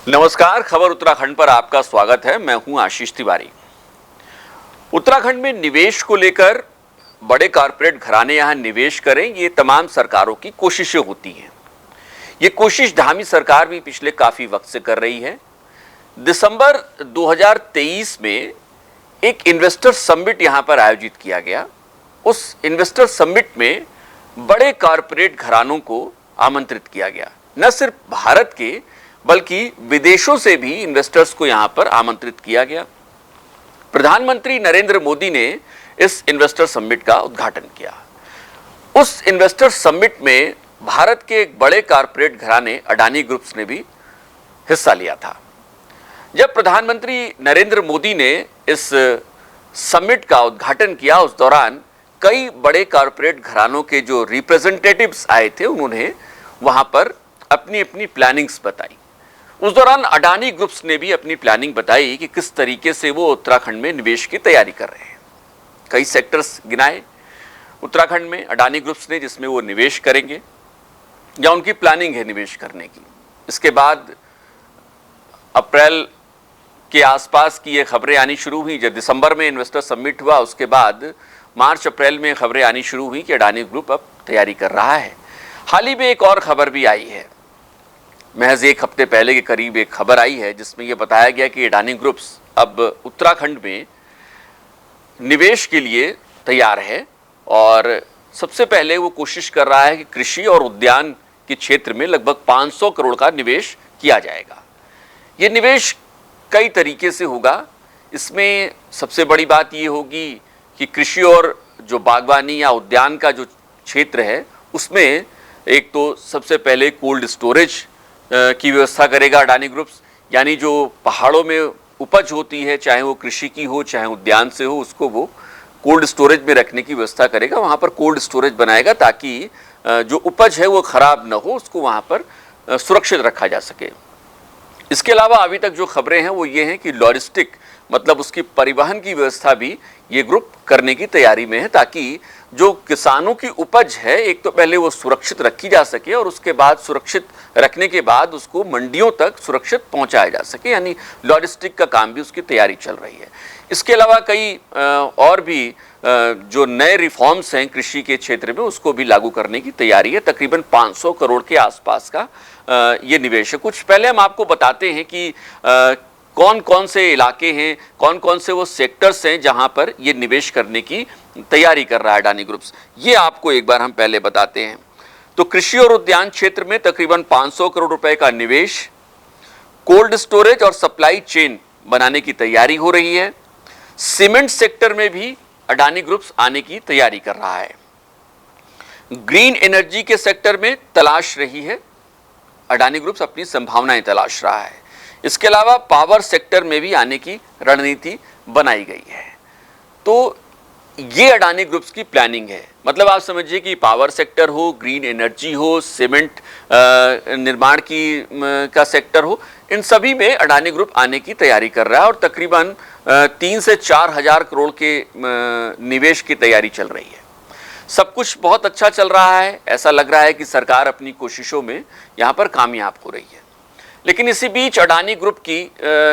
नमस्कार, खबर उत्तराखंड पर आपका स्वागत है। मैं हूं आशीष तिवारी। उत्तराखंड में निवेश को लेकर बड़े कॉरपोरेट घराने यहां निवेश करें, ये तमाम सरकारों की कोशिशें होती हैं। ये कोशिश धामी सरकार भी पिछले काफी वक्त से कर रही है। दिसंबर 2023 में एक इन्वेस्टर समिट यहां पर आयोजित किया गया। उस इन्वेस्टर समिट में बड़े कॉरपोरेट घरानों को आमंत्रित किया गया। न सिर्फ भारत के बल्कि विदेशों से भी इन्वेस्टर्स को यहां पर आमंत्रित किया गया। प्रधानमंत्री नरेंद्र मोदी ने इस इन्वेस्टर समिट का उद्घाटन किया। उस इन्वेस्टर समिट में भारत के एक बड़े कॉरपोरेट घराने अडानी ग्रुप्स ने भी हिस्सा लिया था। जब प्रधानमंत्री नरेंद्र मोदी ने इस समिट का उद्घाटन किया, उस दौरान कई बड़े कॉरपोरेट घरानों के जो रिप्रेजेंटेटिव्स आए थे, उन्होंने वहां पर अपनी अपनी प्लानिंग्स बताई। उस दौरान अडानी ग्रुप्स ने भी अपनी प्लानिंग बताई कि किस तरीके से वो उत्तराखंड में निवेश की तैयारी कर रहे हैं। कई सेक्टर्स गिनाए उत्तराखंड में अडानी ग्रुप्स ने, जिसमें वो निवेश करेंगे या उनकी प्लानिंग है निवेश करने की। इसके बाद अप्रैल के आसपास की ये खबरें आनी शुरू हुई। जब दिसंबर में इन्वेस्टर समिट हुआ, उसके बाद मार्च अप्रैल में खबरें आनी शुरू हुई कि अडानी ग्रुप अब तैयारी कर रहा है। हाल ही में एक और खबर भी आई है, महज एक हफ्ते पहले के करीब एक खबर आई है, जिसमें यह बताया गया कि अडानी ग्रुप्स अब उत्तराखंड में निवेश के लिए तैयार है और सबसे पहले वो कोशिश कर रहा है कि कृषि और उद्यान के क्षेत्र में लगभग 500 करोड़ का निवेश किया जाएगा। ये निवेश कई तरीके से होगा। इसमें सबसे बड़ी बात ये होगी कि कृषि और जो बागवानी या उद्यान का जो क्षेत्र है, उसमें एक तो सबसे पहले कोल्ड स्टोरेज की व्यवस्था करेगा अडानी ग्रुप्स। यानी जो पहाड़ों में उपज होती है, चाहे वो कृषि की हो चाहे उद्यान से हो, उसको वो कोल्ड स्टोरेज में रखने की व्यवस्था करेगा। वहाँ पर कोल्ड स्टोरेज बनाएगा ताकि जो उपज है वो खराब न हो, उसको वहाँ पर सुरक्षित रखा जा सके। इसके अलावा अभी तक जो खबरें हैं वो ये हैं कि लॉजिस्टिक, मतलब उसकी परिवहन की व्यवस्था भी ये ग्रुप करने की तैयारी में है, ताकि जो किसानों की उपज है, एक तो पहले वो सुरक्षित रखी जा सके और उसके बाद सुरक्षित रखने के बाद उसको मंडियों तक सुरक्षित पहुंचाया जा सके। यानी लॉजिस्टिक का काम भी उसकी तैयारी चल रही है। इसके अलावा कई और भी जो नए रिफॉर्म्स हैं कृषि के क्षेत्र में, उसको भी लागू करने की तैयारी है। तकरीबन 500 करोड़ के आसपास का ये निवेश है। कुछ पहले हम आपको बताते हैं कि कौन कौन से इलाके हैं, कौन कौन से वो सेक्टर्स हैं जहां पर ये निवेश करने की तैयारी कर रहा है अडानी ग्रुप्स। ये आपको एक बार हम पहले बताते हैं। तो कृषि और उद्यान क्षेत्र में तकरीबन 500 करोड़ रुपए का निवेश, कोल्ड स्टोरेज और सप्लाई चेन बनाने की तैयारी हो रही है। सीमेंट सेक्टर में भी अडानी ग्रुप्स आने की तैयारी कर रहा है। ग्रीन एनर्जी के सेक्टर में तलाश रही है अडानी ग्रुप्स, अपनी संभावनाएं तलाश रहा है। इसके अलावा पावर सेक्टर में भी आने की रणनीति बनाई गई है। तो ये अडानी ग्रुप्स की प्लानिंग है। मतलब आप समझिए कि पावर सेक्टर हो, ग्रीन एनर्जी हो, सीमेंट निर्माण का सेक्टर हो, इन सभी में अडानी ग्रुप आने की तैयारी कर रहा है और तकरीबन 3 से 4 हजार करोड़ के निवेश की तैयारी चल रही है। सब कुछ बहुत अच्छा चल रहा है। ऐसा लग रहा है कि सरकार अपनी कोशिशों में यहाँ पर कामयाब हो रही है। लेकिन इसी बीच अडानी ग्रुप की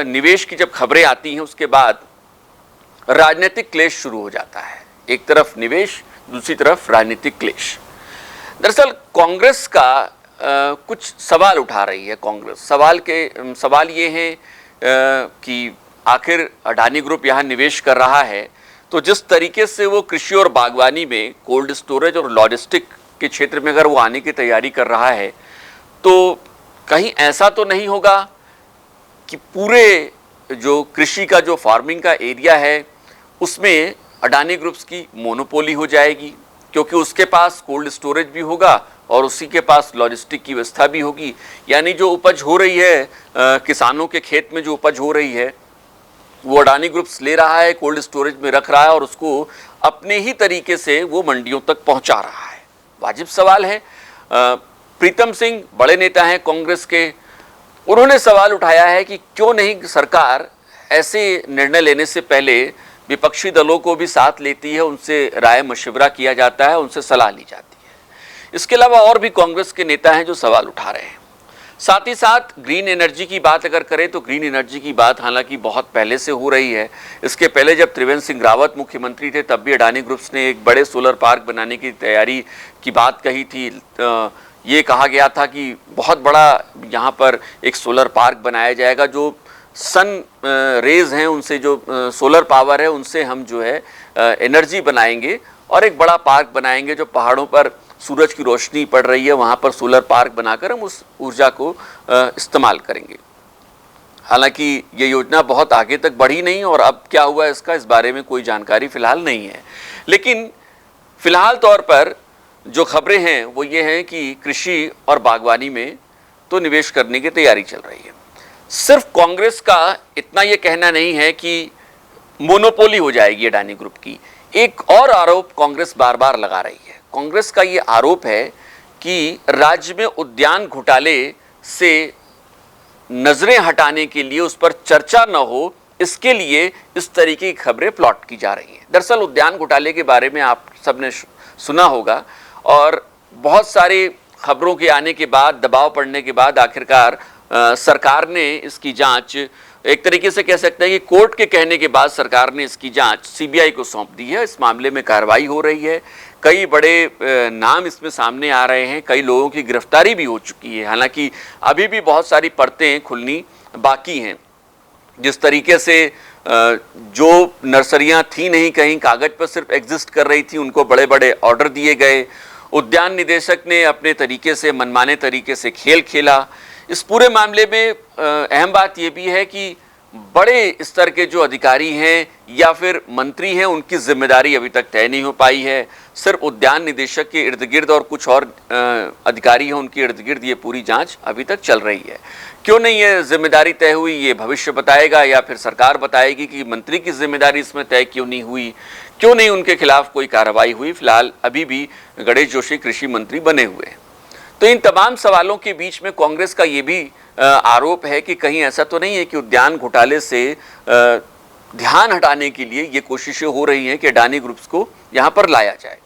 निवेश की जब खबरें आती हैं, उसके बाद राजनीतिक क्लेश शुरू हो जाता है। एक तरफ निवेश, दूसरी तरफ राजनीतिक क्लेश। दरअसल कांग्रेस का कुछ सवाल उठा रही है। कांग्रेस सवाल ये है कि आखिर अडानी ग्रुप यहाँ निवेश कर रहा है, तो जिस तरीके से वो कृषि और बागवानी में कोल्ड स्टोरेज और लॉजिस्टिक के क्षेत्र में अगर वो आने की तैयारी कर रहा है, तो कहीं ऐसा तो नहीं होगा कि पूरे जो कृषि का जो फार्मिंग का एरिया है, उसमें अडानी ग्रुप्स की मोनोपोली हो जाएगी, क्योंकि उसके पास कोल्ड स्टोरेज भी होगा और उसी के पास लॉजिस्टिक की व्यवस्था भी होगी। यानी जो उपज हो रही है, किसानों के खेत में जो उपज हो रही है, वो अडानी ग्रुप्स ले रहा है, कोल्ड स्टोरेज में रख रहा है और उसको अपने ही तरीके से वो मंडियों तक पहुंचा रहा है। वाजिब सवाल है। प्रीतम सिंह बड़े नेता हैं कांग्रेस के, उन्होंने सवाल उठाया है कि क्यों नहीं सरकार ऐसे निर्णय लेने से पहले विपक्षी दलों को भी साथ लेती है, उनसे राय मशवरा किया जाता है, उनसे सलाह ली जाती है। इसके अलावा और भी कांग्रेस के नेता हैं जो सवाल उठा रहे हैं। साथ ही साथ ग्रीन एनर्जी की बात अगर करें तो ग्रीन एनर्जी की बात हालांकि बहुत पहले से हो रही है। इसके पहले जब त्रिवेंद्र सिंह रावत मुख्यमंत्री थे तब भी अडानी ग्रुप्स ने एक बड़े सोलर पार्क बनाने की तैयारी की बात कही थी। ये कहा गया था कि बहुत बड़ा यहाँ पर एक सोलर पार्क बनाया जाएगा, जो सन रेज हैं उनसे, जो सोलर पावर है उनसे हम जो है एनर्जी बनाएंगे और एक बड़ा पार्क बनाएंगे। जो पहाड़ों पर सूरज की रोशनी पड़ रही है वहाँ पर सोलर पार्क बनाकर हम उस ऊर्जा को इस्तेमाल करेंगे। हालांकि ये योजना बहुत आगे तक बढ़ी नहीं और अब क्या हुआ इसका, इस बारे में कोई जानकारी फिलहाल नहीं है। लेकिन फिलहाल तौर पर जो खबरें हैं वो ये हैं कि कृषि और बागवानी में तो निवेश करने की तैयारी चल रही है। सिर्फ कांग्रेस का इतना ये कहना नहीं है कि मोनोपोली हो जाएगी अडानी ग्रुप की। एक और आरोप कांग्रेस बार बार लगा रही है। कांग्रेस का ये आरोप है कि राज्य में उद्यान घोटाले से नजरें हटाने के लिए, उस पर चर्चा न हो, इसके लिए इस तरीके की खबरें प्लॉट की जा रही हैं। दरअसल उद्यान घोटाले के बारे में आप सबने सुना होगा और बहुत सारी खबरों के आने के बाद, दबाव पड़ने के बाद आखिरकार सरकार ने इसकी जांच, एक तरीके से कह सकते हैं कि कोर्ट के कहने के बाद सरकार ने इसकी जांच सीबीआई को सौंप दी है। इस मामले में कार्रवाई हो रही है। कई बड़े नाम इसमें सामने आ रहे हैं, कई लोगों की गिरफ्तारी भी हो चुकी है। हालांकि अभी भी बहुत सारी परतें खुलनी बाकी हैं। जिस तरीके से जो नर्सरियां थी नहीं, कहीं कागज पर सिर्फ एग्जिस्ट कर रही थी, उनको बड़े बड़े ऑर्डर दिए गए। उद्यान निदेशक ने अपने तरीके से, मनमाने तरीके से खेल खेला। इस पूरे मामले में अहम बात यह भी है कि बड़े स्तर के जो अधिकारी हैं या फिर मंत्री हैं, उनकी जिम्मेदारी अभी तक तय नहीं हो पाई है। सिर्फ उद्यान निदेशक के इर्द गिर्द और कुछ और अधिकारी हैं, उनके इर्द गिर्द ये पूरी जांच अभी तक चल रही है। क्यों नहीं ये जिम्मेदारी तय हुई, ये भविष्य बताएगा या फिर सरकार बताएगी कि मंत्री की जिम्मेदारी इसमें तय क्यों नहीं हुई, क्यों नहीं उनके खिलाफ कोई कार्रवाई हुई। फिलहाल अभी भी गणेश जोशी कृषि मंत्री बने हुए हैं। तो इन तमाम सवालों के बीच में कांग्रेस का ये भी आरोप है कि कहीं ऐसा तो नहीं है कि उद्यान घोटाले से ध्यान हटाने के लिए ये कोशिशें हो रही हैं कि अडानी ग्रुप्स को यहाँ पर लाया जाए।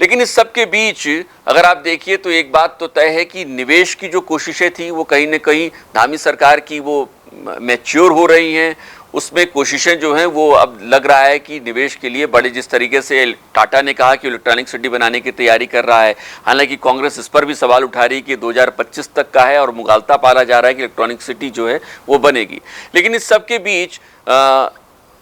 लेकिन इस सब के बीच अगर आप देखिए तो एक बात तो तय है कि निवेश की जो कोशिशें थी वो कहीं न कहीं धामी सरकार की वो मैच्योर हो रही हैं। उसमें कोशिशें जो हैं वो अब लग रहा है कि निवेश के लिए बड़े, जिस तरीके से टाटा ने कहा कि इलेक्ट्रॉनिक सिटी बनाने की तैयारी कर रहा है। हालांकि कांग्रेस इस पर भी सवाल उठा रही है कि 2025 तक का है और मुगालता पाला जा रहा है कि इलेक्ट्रॉनिक सिटी जो है वो बनेगी। लेकिन इस सब के बीच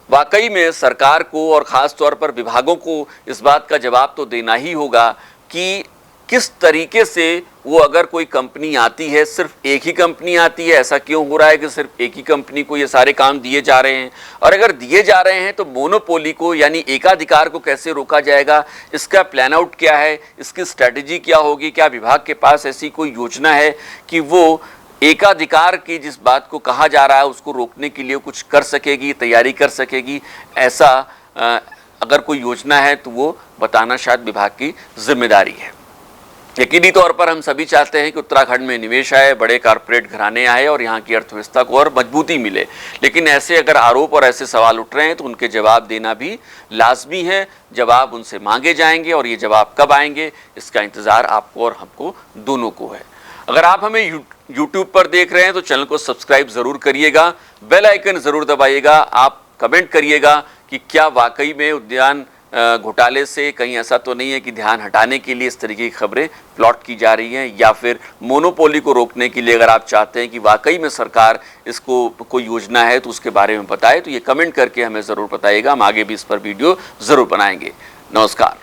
वाकई में सरकार को और ख़ास तौर पर विभागों को इस बात का जवाब तो देना ही होगा कि किस तरीके से वो, अगर कोई कंपनी आती है, सिर्फ एक ही कंपनी आती है, ऐसा क्यों हो रहा है कि सिर्फ एक ही कंपनी को ये सारे काम दिए जा रहे हैं, और अगर दिए जा रहे हैं तो मोनोपोली को यानी एकाधिकार को कैसे रोका जाएगा, इसका प्लान आउट क्या है, इसकी स्ट्रैटेजी क्या होगी। क्या विभाग के पास ऐसी कोई योजना है कि वो एकाधिकार की जिस बात को कहा जा रहा है उसको रोकने के लिए कुछ कर सकेगी, तैयारी कर सकेगी। ऐसा अगर कोई योजना है तो वो बताना शायद विभाग की जिम्मेदारी है। यकीनी तौर पर हम सभी चाहते हैं कि उत्तराखंड में निवेश आए, बड़े कारपोरेट घराने आए और यहाँ की अर्थव्यवस्था को और मजबूती मिले। लेकिन ऐसे अगर आरोप और ऐसे सवाल उठ रहे हैं तो उनके जवाब देना भी लाजमी है। जवाब उनसे मांगे जाएंगे और ये जवाब कब आएंगे इसका इंतज़ार आपको और हमको दोनों को है। अगर आप हमें यूट्यूब पर देख रहे हैं तो चैनल को सब्सक्राइब ज़रूर करिएगा, बेल आइकन ज़रूर दबाइएगा। आप कमेंट करिएगा कि क्या वाकई में उद्यान घोटाले से कहीं ऐसा तो नहीं है कि ध्यान हटाने के लिए इस तरीके की खबरें प्लॉट की जा रही हैं, या फिर मोनोपोली को रोकने के लिए अगर आप चाहते हैं कि वाकई में सरकार इसको कोई योजना है तो उसके बारे में बताए। तो ये कमेंट करके हमें ज़रूर बताइएगा, हम आगे भी इस पर वीडियो ज़रूर बनाएंगे। नमस्कार।